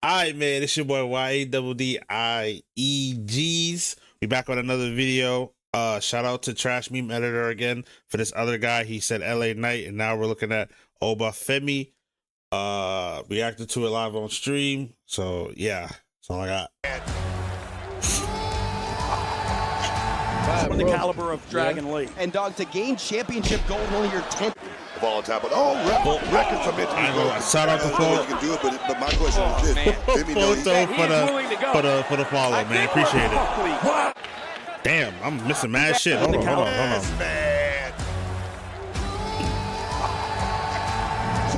All right, man, it's your boy YADDIEGs. We back on another video. Shout out to Trash Meme Editor again for this other guy. He said LA Knight, and now we're looking at Oba Femi. Reacted to it live on stream. So yeah, that's all I got. From the caliber of Dragon Lee. And dog, to gain championship gold, only your 10th. Ball on top, but records are meant to be broken. Shout out to Paul. You can do it, but my question is this: Femi for the follow, man. Appreciate it. Damn, I'm missing mad shit. Hold on. Man.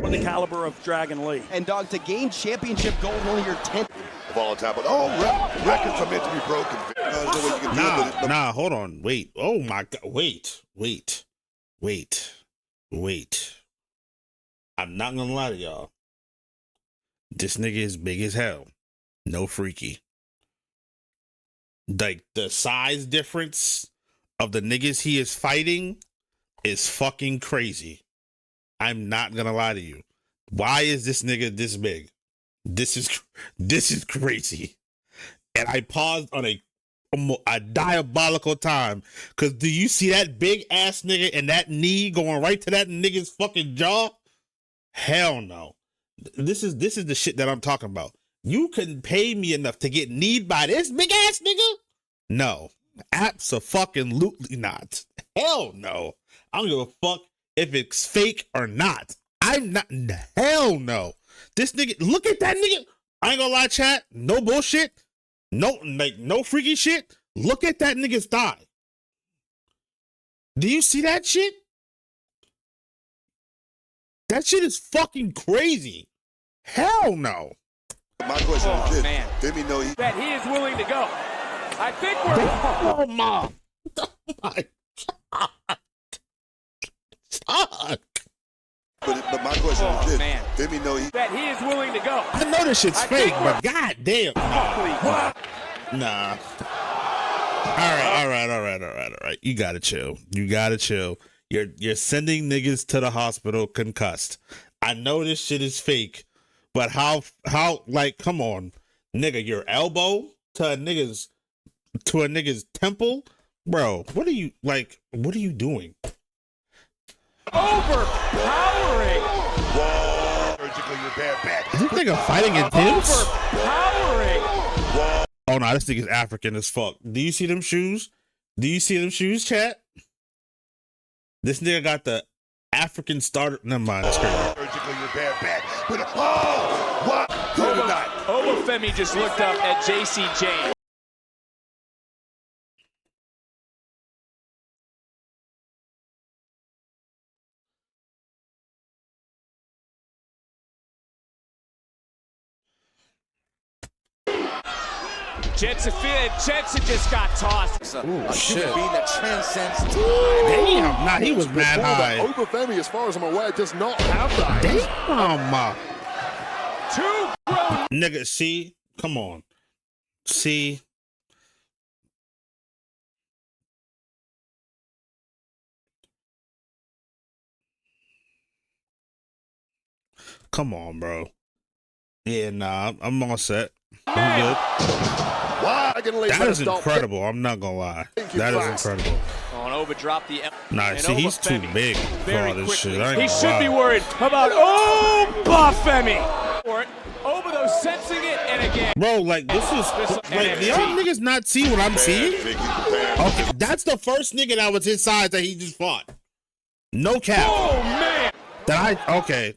From the caliber of Dragon Lee. And dog, to gain championship gold, only your 10th. Ball on top, but records are meant to be broken. There's no way you can do it. Nah, hold on. Wait. Oh my God. Wait. I'm not gonna lie to y'all. This nigga is big as hell. No freaky. Like, the size difference of the niggas he is fighting is fucking crazy. I'm not gonna lie to you. Why is this nigga this big? This is crazy. And I paused on a diabolical time, because do you see that big ass nigga and that knee going right to that nigga's fucking jaw? Hell no. This is the shit that I'm talking about. You couldn't pay me enough to get kneed by this big ass nigga? No. Abso-fucking-lutely not. Hell no. I don't give a fuck if it's fake or not. I'm not. Hell no. This nigga, look at that nigga. I ain't gonna lie, chat. No bullshit. No freaky shit. Look at that nigga's thigh. Do you see that shit? That shit is fucking crazy. Hell no. My question is this: Femi know that he is willing to go. I think we're. Oh my God. Fuck. But my question is this: Femi know that he is willing to go. I know this shit's fake, but goddamn. Nah. All right. You gotta chill. You're sending niggas to the hospital concussed. I know this shit is fake, but how like, come on, nigga, your elbow to a nigga's temple, bro. What are you doing? Overpowering. surgically repaired back. Is this nigga fighting intense? Overpowering. Oh no, this nigga's African as fuck. Do you see them shoes? Chat? This nigga got the African starter. Never mind, that's crazy. Surgically repaired back. But what? Oba Femi just looked up at JC James. Jensen just got tossed. Ooh, shit. Being that transcends time. Damn, nah, he was mad high. Oba Femi, as far as I'm aware, does not have that. Damn. Two grown Nigga, see? Come on. See? Come on, bro. Yeah, nah, I'm all set. I'm good. That is incredible. I'm not gonna lie. That is incredible. on Oba dropped the Nah, see, he's too big for all this shit. He should be worried about Oba Femi. Oba though sensing it, and again. Bro, like, this is like, y'all niggas not see what I'm seeing? Okay, that's the first nigga that was his size that he just fought. No cap. Oh man. Okay.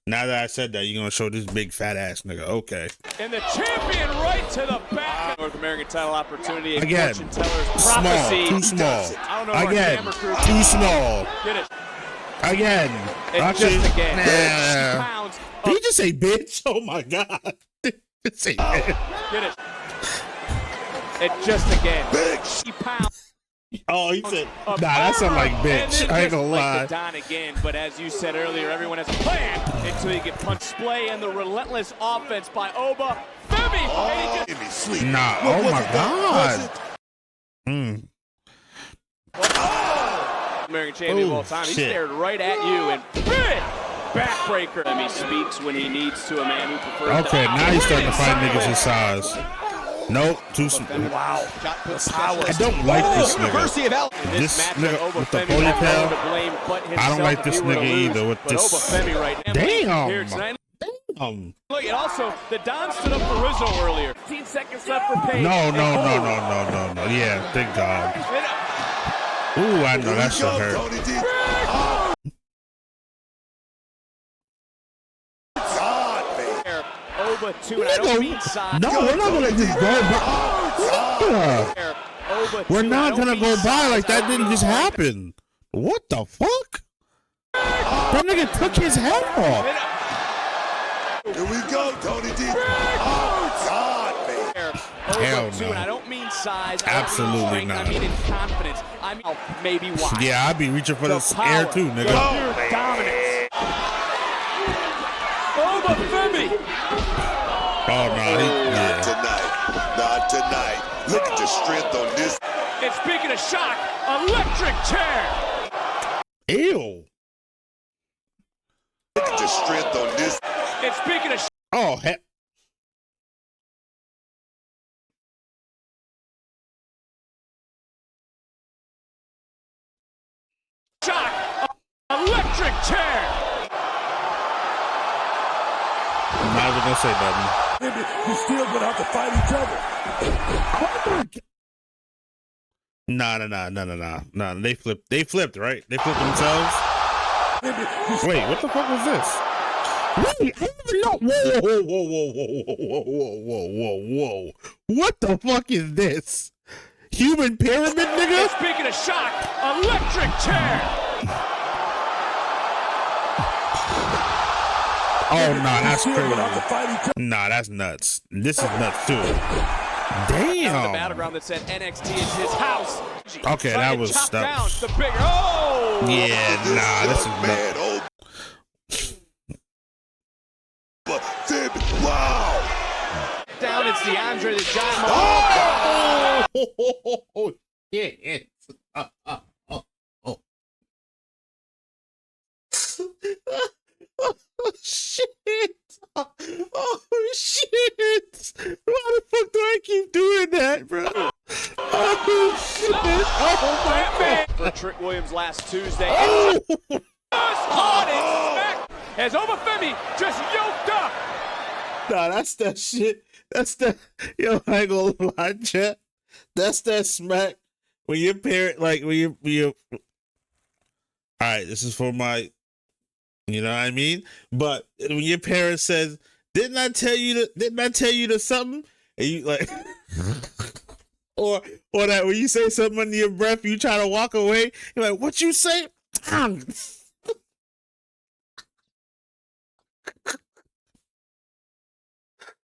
Now that I said that, you're gonna show this big fat ass nigga. Okay. And the champion right to the back. North American title opportunity. Again, small, too small. I don't know. Again, too small. Get it. Again. And just again. Nah. Pounds. Did he just say bitch? Oh my god. Just say bitch. Get it. And just again. Bitch. Pounds. Oh, he said, nah, that sound like bitch. I ain't gonna lie. Don again, but as you said earlier, everyone has a plan until you get punched. Display and the relentless offense by Oba Femi. Nah, oh my god. American champion of all time. He stared right at you and backbreaker. Femi speaks when he needs to, a man who prefers Okay, to now he's starting to fight niggas his size. Nope, too small. Wow. I don't like this nigga. University of Al. This nigga with the ponytail. I don't like this nigga either with this. Damn. Damn. Look, and also, the Don stood up for Rizzo earlier. 15 seconds left for Page. No. Yeah, thank God. Ooh, I know that shit hurt. Oba 2, and I don't mean size. No, we're not gonna just go by. We're not gonna go by like that didn't just happen. What the fuck? That nigga took his head off. Here we go, Tony D. Hell And I no. don't mean size. Absolutely not. I mean in confidence. I mean maybe why. Yeah, I'd be reaching for this air too, nigga. Pure dominance. Oba Femi. Oh no, Not tonight. Not tonight. Look at the strength on this. And speaking of shock, electric chair. Ew. Look at the strength on this. And speaking of Oh heck. shock, electric chair. I'm not even gonna say nothing. You still gonna have to fight each other. Nah. They flipped, right? They flipped themselves. Wait, what the fuck was this? Wait, I don't even know. Whoa. What the fuck is this? Human pyramid, nigga? And speaking of shock, electric chair. Oh, nah, that's Still gonna have to crazy. fight each other. Nah, that's nuts. This is nuts, too. The Damn. battleground that said NXT is his house. Okay, that was chop stuff. down the big. Oh. Yeah, nah, this is nuts. Man, oh. But wow. Down, it's DeAndre the Giant. Oh, shit. Oh, shit. Oh, shit. Why the fuck do I keep doing that, bro? Oh, shit. Oh, my God. For Trick Williams last Tuesday. Oh. Just hard and smack as Oba Femi just yoked up. Nah, that's that shit. That's the, yo, I ain't gonna lie, chat. That's that smack when your parent, like, when you, all right, this is for my, you know what I mean? But when your parent says, didn't I tell you to something? And you like, or that when you say something under your breath, you try to walk away, you're like, what you say?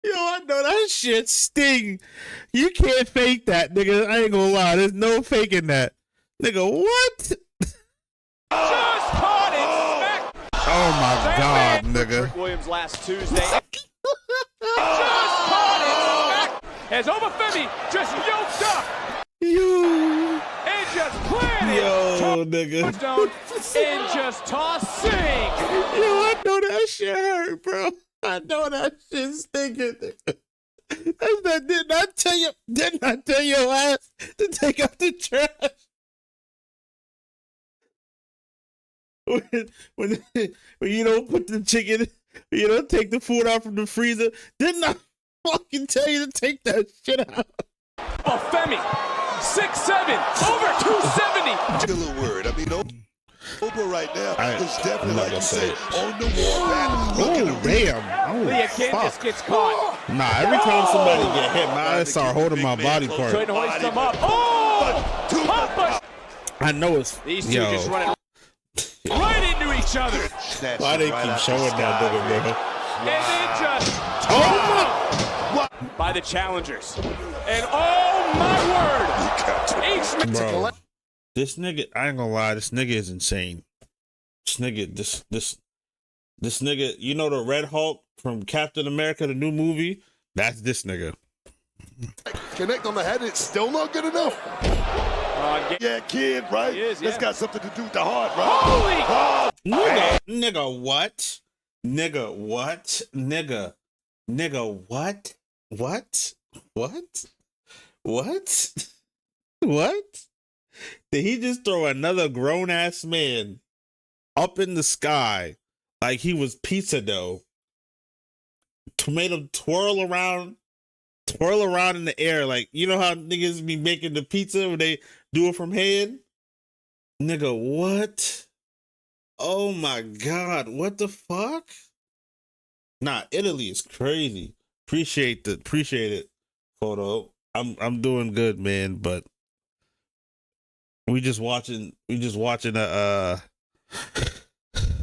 Yo, I know that shit sting. You can't fake that, nigga. I ain't gonna lie. There's no faking that. Nigga, what? Just caught it. Smack. Oh my God, nigga. Trick Williams last Tuesday. Just caught it. Smack. As Oba Femi just yoked up. You. And just planted. Yo, nigga. Touchdown. And just tossing. Yo, I know that shit hurt, bro. I know that shit stinking. Didn't I tell your ass to take out the trash? When you don't put the chicken, you don't take the food out from the freezer. Didn't I fucking tell you to take that shit out? Oh, Femi, 6'7", over 270. Still a word. I mean, Oba right now is definitely, I'm not like gonna you say said, it. on the warpath. Oh, damn. Leah Oh, Candace fuck. gets caught. Nah, every time somebody get hit, my eyes start holding my body part. Trying to hoist them up. Oh! Papa! I know it's These two just running right into each other. Why they keep showing that nigga, bro? And then just Oh by the challengers. And oh my word! Each Bro, this nigga, I ain't gonna lie, this nigga is insane. This nigga, you know the Red Hulk from Captain America, the new movie? That's this nigga. Connect on the head, it's still not good enough. Yeah, kid, right? He is, That's yeah. got something to do with the heart, right? Holy! Nigga, what? Nigga, what? Nigga, what? What? What? What? What? Did he just throw another grown ass man up in the sky like he was pizza dough? Made him twirl around in the air, like, you know how niggas be making the pizza when they do it from hand? Nigga, what? Oh my god, what the fuck? Nah, Italy is crazy. Appreciate it, photo. I'm doing good, man, but we just watching a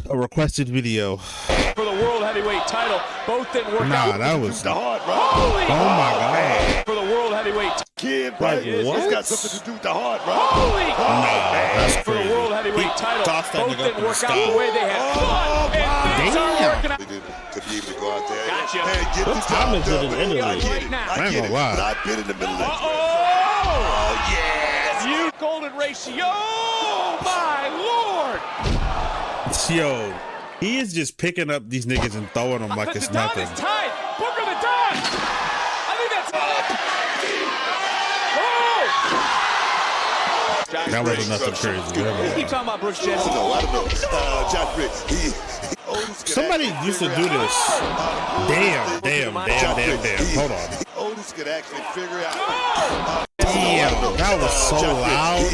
requested video for the world heavyweight title. Both didn't work out. Nah, that was The hard rock. Holy oh my god. for the world heavyweight. Kid, Like, right? what? It's got something to do with the hard rock. Holy Nah, that's for the crazy. world heavyweight title. tossed that Both nigga up didn't in the work sky. out the way they had planned, and things Damn. aren't working out. To be able to go out there Gotcha. and get What the time job is it done. in man. Italy? I get Right it. now. I I ain't get gonna it. lie. But I've been in the middle of it. Oh, yes. you golden ratio. Oh my lord. Yo, he is just picking up these niggas and throwing them like The it's Don nothing. is tied. Booker the Don. I think that's oh. That wasn't nothing crazy. You keep talking about Brooks Jensen. No, I don't know. Josh Briggs. Somebody used to do this. Damn. Hold on. Otis could actually figure out. Damn, that was so loud.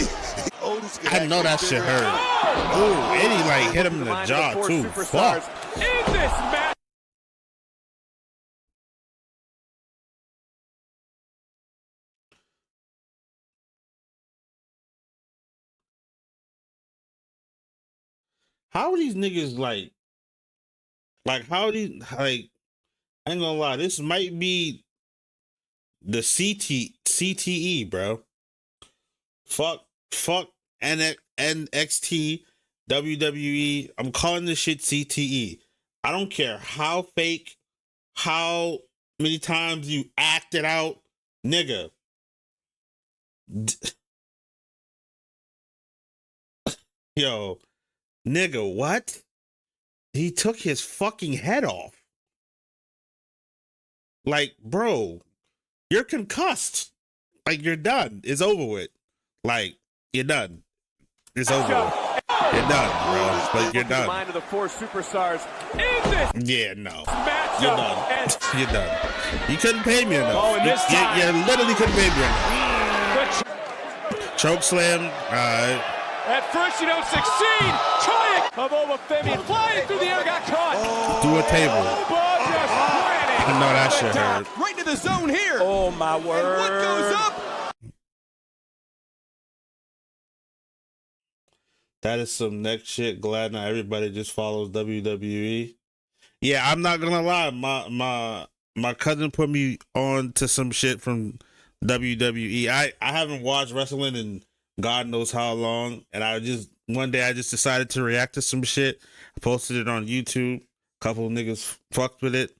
I know that shit hurt. Ooh, and he like hit him in the jaw too. Fuck. In this match. How are these niggas like how these like? I ain't gonna lie, this might be the CTE, bro. Fuck NXT, WWE. I'm calling this shit CTE. I don't care how fake, how many times you act it out, nigga. Yo, nigga, what? He took his fucking head off. Like, bro, you're concussed. Like, you're done. It's over with. Like, you're done. It's over with. You're done, bro. Like, you're done. Mind of the four superstars in this Yeah, no. matchup. You're done. And You're done. You couldn't pay me enough. Oh, and this time- you literally couldn't pay me enough. Choke slam. at first you don't succeed. Try it. Of Oba Femi flying through the air, got caught. Do a table. Oba just planning. I know that shit hurt. Right to the zone here. Oh my word. And what goes up? That is some next shit. Glad not everybody just follows WWE. Yeah, I'm not gonna lie. My cousin put me on to some shit from WWE. I haven't watched wrestling in God knows how long, and one day I just decided to react to some shit. I posted it on YouTube. A couple of niggas fucked with it,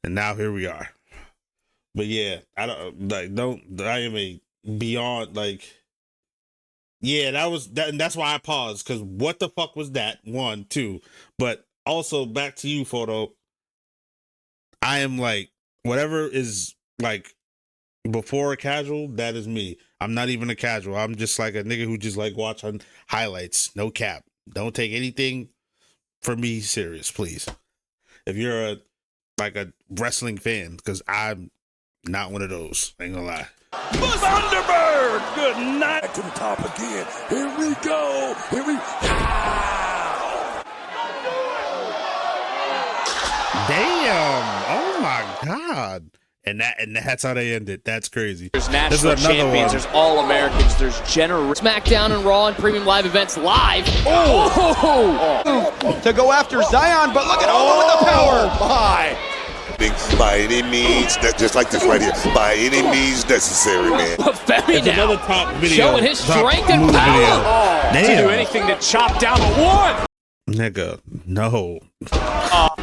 and now here we are. But yeah, I am a beyond like. Yeah, that was that, and that's why I paused, because what the fuck was that? 1, 2, but also back to you, photo. I am like whatever is like before a casual, that is me. I'm not even a casual. I'm just like a nigga who just like watching highlights. No cap. Don't take anything from me serious, please. If you're a wrestling fan, because I'm not one of those. I ain't gonna lie. Thunderbird! Good night. Back to the top again. Here we go. Damn! Oh my god! And that's how they ended. That's crazy. There's This is national another champions, one. there's All-Americans, there's general SmackDown and Raw and Premium Live events live. To go after Zion, but look at Oba with the power. By any means, just like this right here. By any means necessary, man. Femi It's another now top video. showing his top strength and move power. video. To do Damn, anything to chop down the one. nigga, no.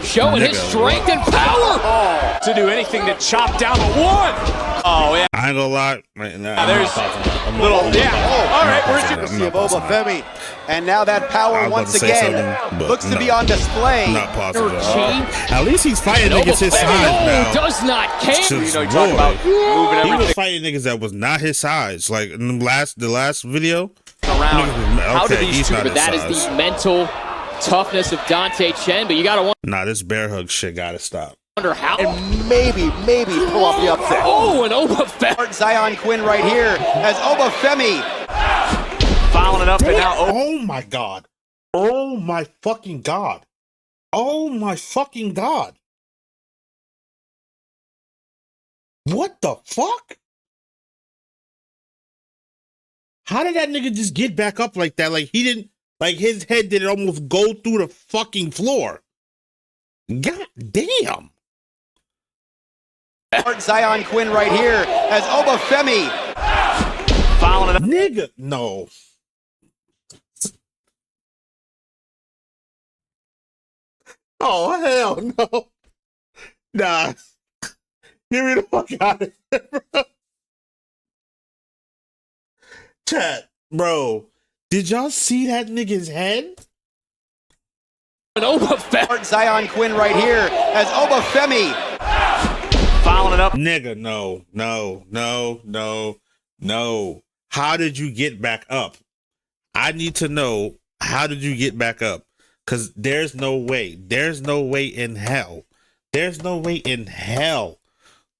showing his strength and power. Oh, to do anything to chop down the one. Oh, yeah. I ain't gonna lie. Nah, There's little, yeah. All right, where's your See of Oba Femi, and now that power once again looks to be on display. Not possible. At least he's fighting niggas his size now. Does not care. You know, you talk about moving He everything was fighting niggas that was not his size. Like in the last video. around. How do Okay, these he's two? not But his that is size. the mental toughness of Dante Chen. But you gotta Nah, this bear hug shit gotta stop. wonder how. And maybe pull off the upset. Oh, and Oba Femi. Zion Quinn right here as Oba Femi. Fouling it up and now Oh my god. Oh my fucking god. Oh my fucking god. What the fuck? How did that nigga just get back up like that? Like he didn't, like his head didn't almost go through the fucking floor. God damn. Zion Quinn right here as Oba Femi. fouling it up. Nigga, no. Oh, hell no. Nah. Get me the fuck out of here, bro. Chat, bro. Did y'all see that nigga's head? And Oba Femi. Zion Quinn right here as Oba Femi. Fouling it up. Nigga, no. How did you get back up? I need to know, how did you get back up? Because there's no way. There's no way in hell. There's no way in hell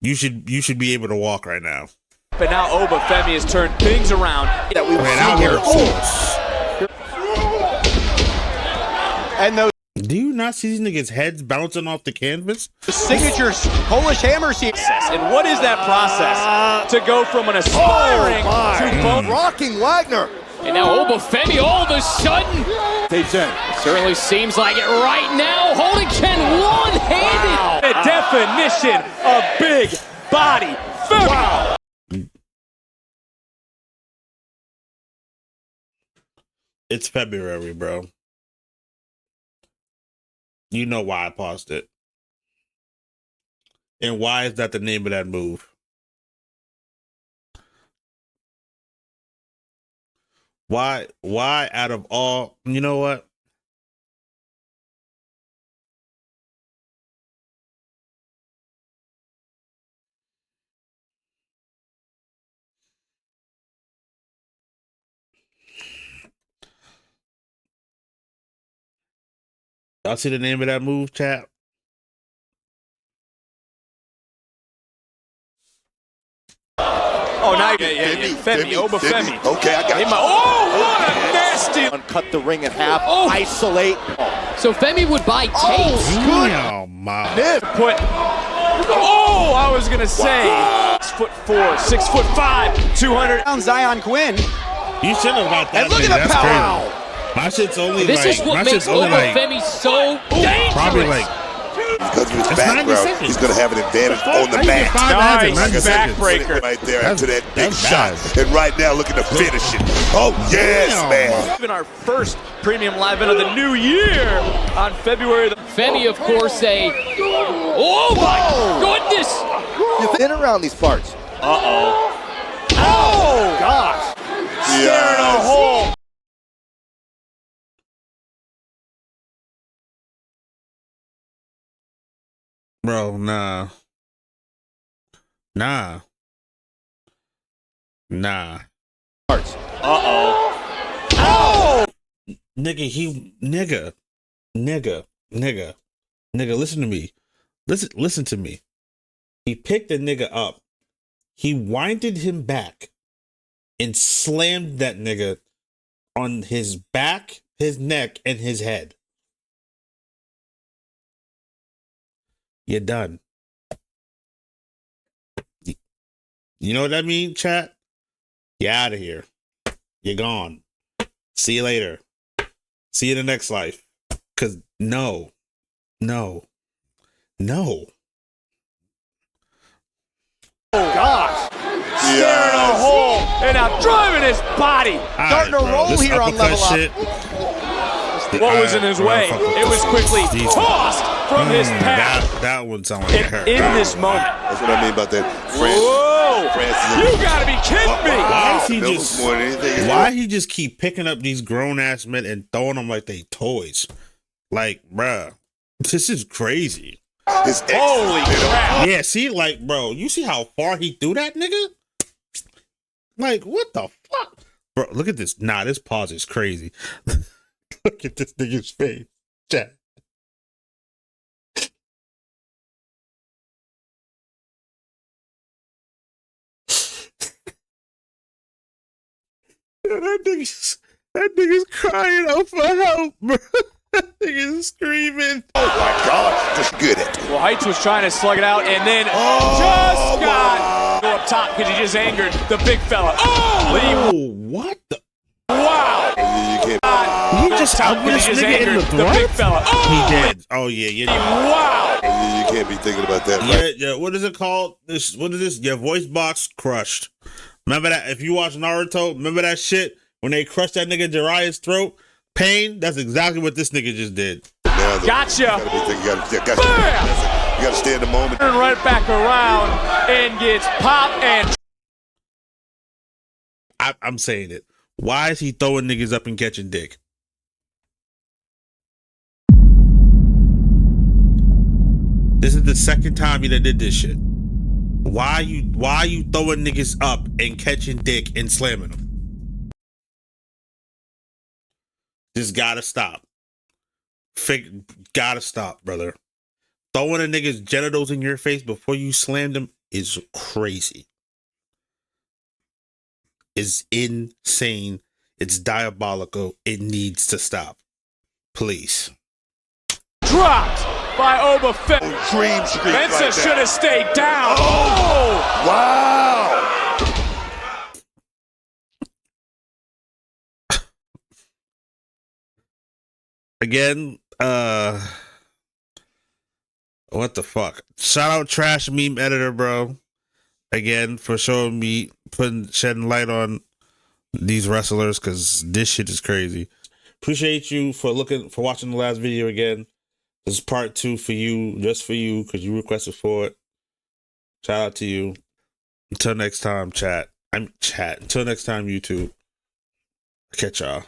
you should be able to walk right now. But now Oba Femi has turned things around. That we've Man, seen here. And those Do you not see these niggas' heads bouncing off the canvas? signature Polish hammers here. And what is that process to go from an aspiring to bone? Rocking Wagner. And now Oba Femi all of a sudden. Certainly seems like it right now. Holding Chen one-handed. The definition of big body. Wow. It's February, bro. You know why I paused it. And why is that the name of that move? Why out of all, you know what? Y'all see the name of that move, chat? Oh, now Femi, Oba Femi. Okay, I got you. Oh, what a nasty. Cut the ring in half. Isolate. So Femi would buy taste. Damn, my. Put. Oh, I was gonna say 6'4", 6'5", 200. Down Zion Quinn. You should have got that. And look nigga. at the That's power. crazy. My shit's only This like, is what my makes shit's only Oba like, Femi so dangerous. probably like, Because of his It's 90 background, seconds. he's going to have an advantage fuck? on the How you get mat. five rounds in Nice 90 seconds? backbreaker. Right there That's- after that big that's shot. bad. And right now looking to finish it. Oh, yes, Damn. man. Even our first premium live event of the new year on February the Femi, of course, oh my goodness! You've been around these parts. Oh, Gosh. staring a hole. Bro, nah. Nigga, listen to me. Listen to me. He picked the nigga up. He winded him back and slammed that nigga on his back, his neck, and his head. You're done. You know what I mean, chat? You're out of here. You're gone. See you later. See you in the next life. Because no. Oh, gosh. Staring a hole and now driving his body. Starting to roll here on Level Up. What was in his way? It was quickly tossed from his path. That one sound like it hurt. In this moment. That's what I mean about that. Whoa! You gotta be kidding me! Why he just keep picking up these grown ass men and throwing them like they toys? Like, bruh, this is crazy. Holy crap! Yeah, see, like, bro, you see how far he threw that nigga? Like, what the fuck? Bro, look at this. Nah, this pause is crazy. Look at this nigga's face. Chat. That nigga's crying out for help, bro. That nigga's screaming. Oh my God, just good at it. Well, Heights was trying to slug it out and then just got go up top because he just angered the big fella. Oh, what the? Wow! You can't. He just out this nigga in the throat? Big fella. He did. Oh yeah. Wow! You can't be thinking about that. Right? Yeah. What is it called? What is this? Your voice box crushed. Remember that? If you watch Naruto, remember that shit when they crushed that nigga Jiraiya's throat? Pain. That's exactly what this nigga just did. Gotcha. You gotta stay in the moment. Turn right back around and gets popped and. I'm saying it. Why is he throwing niggas up and catching dick? This is the second time he done did this shit. Why you throwing niggas up and catching dick and slamming them? Just gotta stop. Gotta stop, brother. Throwing a nigga's genitals in your face before you slam them is crazy. It's insane. It's diabolical. It needs to stop. Please. Dropped by Oba Femi. Mensa should have stayed down. Oh! Wow! Again, what the fuck? Shout out Trash Meme Editor, bro. Again, for showing me, shedding light on these wrestlers, because this shit is crazy. Appreciate you for watching the last video again. This is part 2 for you, just for you, because you requested for it. Shout out to you. Until next time, chat. Until next time, YouTube. Catch y'all.